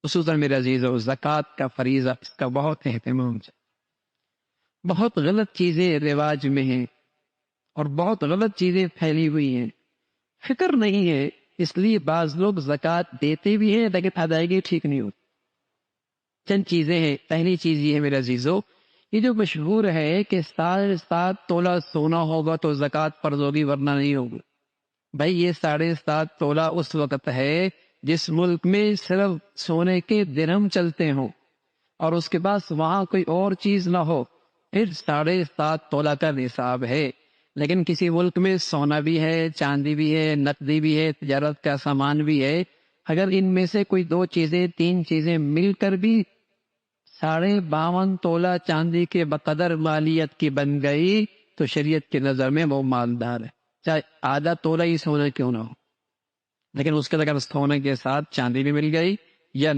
خصوصاً میرے عزیزو زکوٰۃ کا فریضہ، اس کا بہت اہتمام ہے۔ بہت غلط چیزیں رواج میں ہیں اور بہت غلط چیزیں پھیلی ہوئی ہیں، فکر نہیں ہے، اس لیے بعض لوگ زکوٰۃ دیتے بھی ہیں لیکن ادائیگی ٹھیک نہیں ہوتی۔ چند چیزیں ہیں، پہلی چیز یہ ہے میرے عزیزو، یہ جو مشہور ہے کہ 7.5 تولہ سونا ہوگا تو زکوٰۃ فرض ہوگی ورنہ نہیں ہوگی۔ بھائی یہ 7.5 تولہ اس وقت ہے جس ملک میں صرف سونے کے درہم چلتے ہوں اور اس کے بعد وہاں کوئی اور چیز نہ ہو، پھر 7.5 تولہ کا نصاب ہے۔ لیکن کسی ملک میں سونا بھی ہے، چاندی بھی ہے، نقدی بھی ہے، تجارت کا سامان بھی ہے، اگر ان میں سے کوئی 2 چیزیں 3 چیزیں مل کر بھی 52.5 تولہ چاندی کے بقدر مالیت کی بن گئی تو شریعت کی نظر میں وہ مالدار ہے، چاہے آدھا تولہ ہی سونا کیوں نہ ہو۔ لیکن اس کے اگر سونے کے ساتھ چاندی بھی مل گئی یا